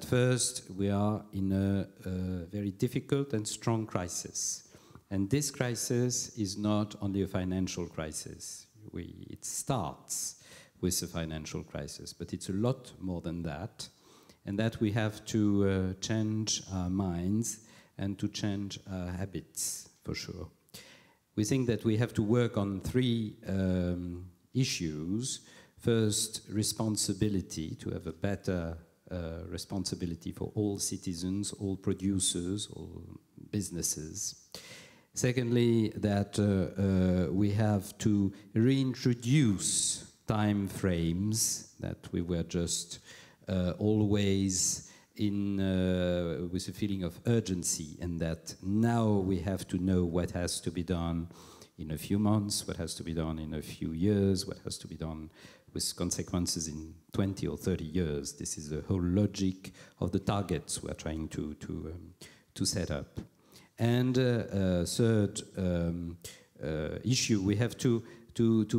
First, we are in a very difficult and strong crisis. And this crisis is not only a financial crisis. It starts with a financial crisis, but it's a lot more than that. And that we have to change our minds and to change our habits, for sure. We think that we have to work on three issues. First, responsibility, to have a better responsibility for all citizens, all producers, all businesses. Secondly, that we have to reintroduce time frames that we were just always in with a feeling of urgency, and that now we have to know what has to be done in a few months, what has to be done in a few years, what has to be done with consequences in 20 or 30 years. This is the whole logic of the targets we're trying to set up. And third issue, we have to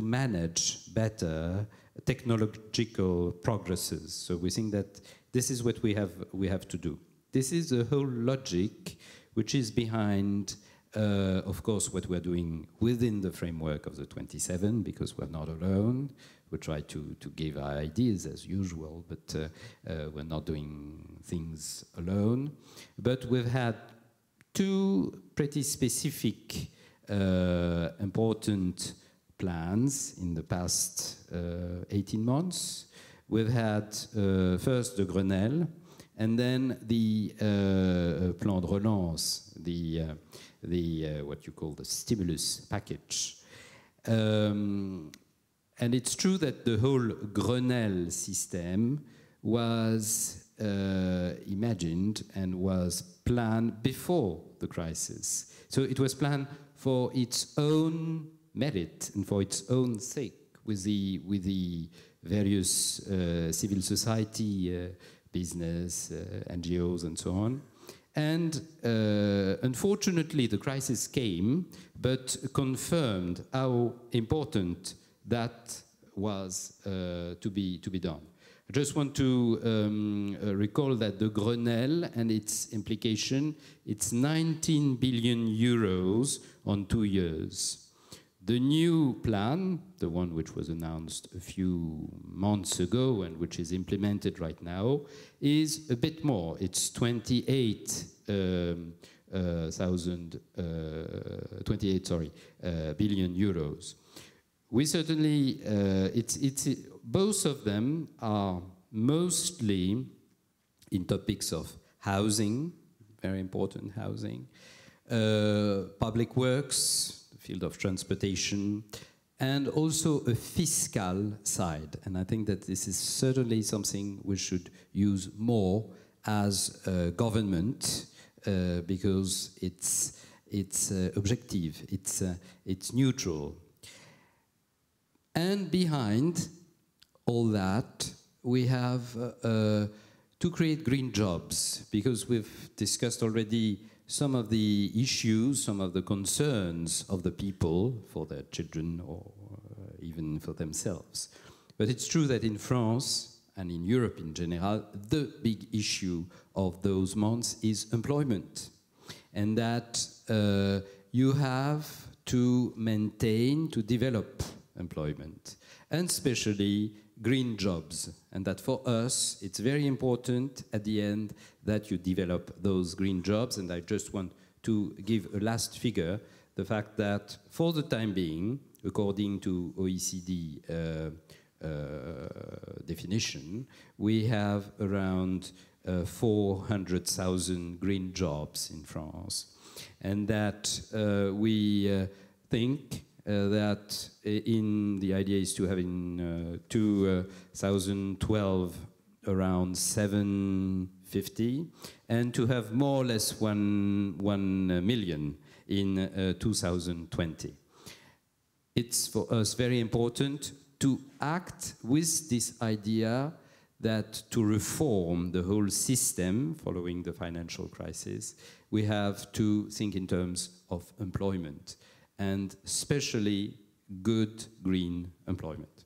manage better technological progresses. So we think that this is what we have to do. This is the whole logic which is behind, of course, what we're doing within the framework of the 27, because we're not alone. We try to give our ideas as usual, but we're not doing things alone. But we've had two pretty specific, important plans in the past 18 months. We've had first the Grenelle, and then the Plan de Relance, the what you call the stimulus package. And it's true that the whole Grenelle system was imagined and was planned before the crisis. So it was planned for its own merit and for its own sake, with the various civil society, business, NGOs, and so on. And unfortunately, the crisis came, but confirmed how important that was to be done. I just want to recall that the Grenelle and its implication, it's 19 billion euros on 2 years. The new plan, the one which was announced a few months ago and which is implemented right now, is a bit more. It's 28 billion euros. We certainly, both of them are mostly in topics of housing, very important housing, public works, the field of transportation, and also a fiscal side. And I think that this is certainly something we should use more as a government, because it's objective, it's neutral. And behind all that, we have to create green jobs, because we've discussed already some of the issues, some of the concerns of the people for their children or even for themselves. But it's true that in France and in Europe in general, the big issue of those months is employment. And that you have to maintain, to develop employment, and especially green jobs. And that for us, it's very important at the end that you develop those green jobs. And I just want to give a last figure, the fact that for the time being, according to OECD definition, we have around 400,000 green jobs in France. And that we think that the idea is to have in 2012 around 750, and to have more or less 1 million in 2020. It's for us very important to act with this idea that to reform the whole system following the financial crisis, we have to think in terms of employment, and especially good green employment.